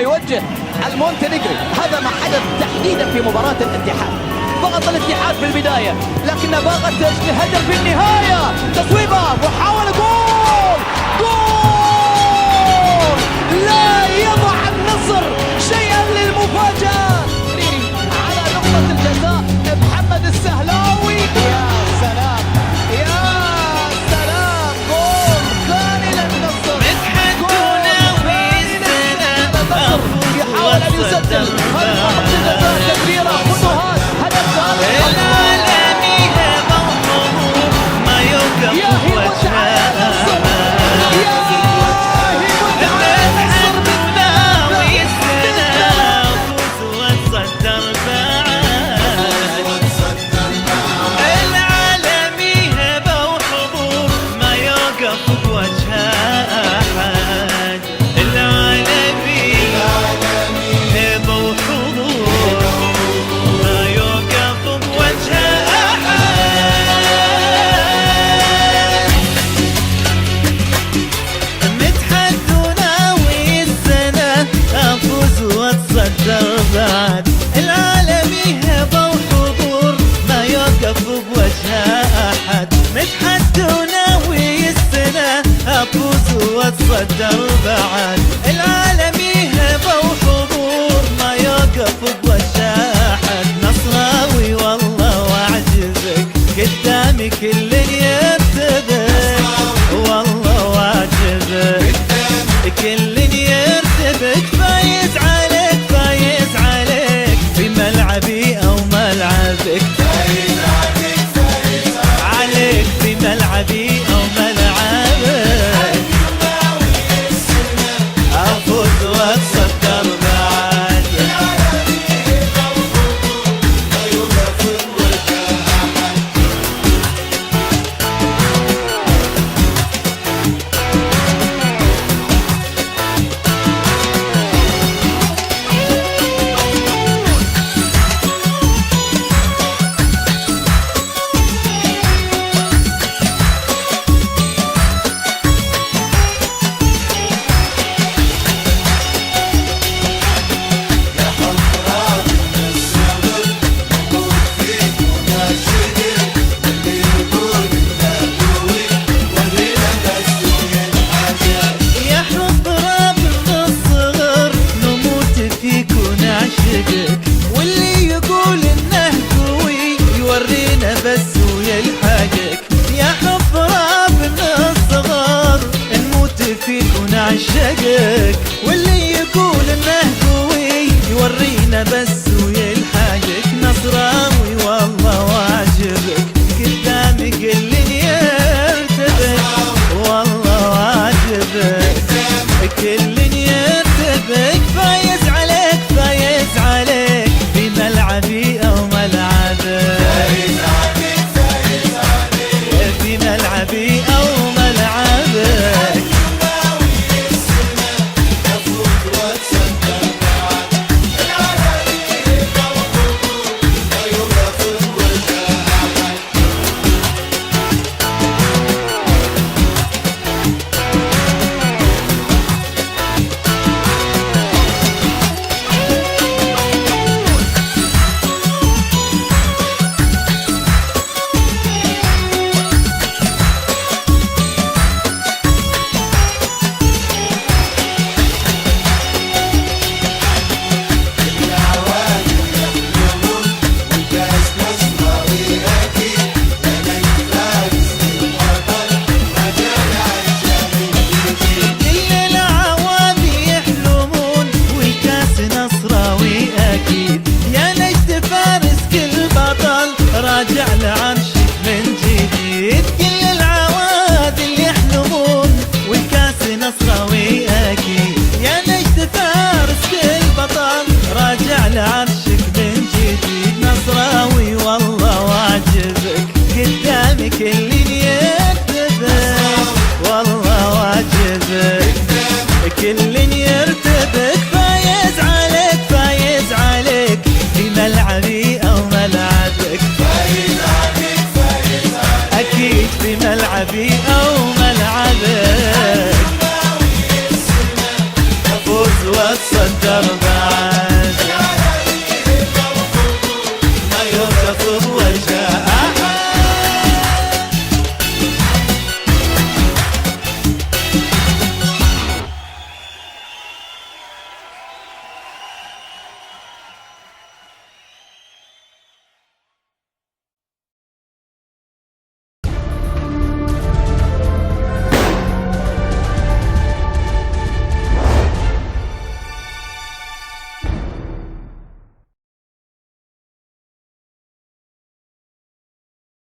يوجه المونتينيغري. هذا ما حدث تحديدا في مباراة الاتحاد. ضغط الاتحاد في البداية لكنه باغت الهدف في النهاية. تصويبة، محاولة، جول جول. لا يضع النصر شيئا للمفاجأة. على نقطة الجزاء محمد السهلاوي. يا سلام يا سلام، جول ثاني للنصر. يحاول ان يسجل تكبيره فتوهات. هدف العالمي هذا ما يوقف وجهه. يا هي متعة النصر ناوي السنة فوز وتصدر بعد. العالمي هبة وحضور ما يوقف بوجهه أحد. العالمي هبة وحضور ما يوقف بوجهه أحد. متحد وناوي السنة أفوز وأتصدر بعد. العالمي هبة وحضور ما يوقف بوجهه أحد. متحد وناوي السنة أفوز وأتصدر بعد. العالمي هبة وحضور ما يوقف بوجهه أحد. نصراوي والله وأعجزك قدامي كل يرتبك. والله وأعجزك كل يرتبك. فايز عليك فايز عليك في ملعبي أو ملعبك. عليك في ملعبي أو ملعبك. أفوز وأتصدر بعد. يا حب راب من الصغر نموت فيك ونعشقك. واللي يقول انه قوي يورينا بس ويلحقك. يا حب راب من الصغر نموت فيك ونعشقك. واللي يقول انه قوي يورينا بس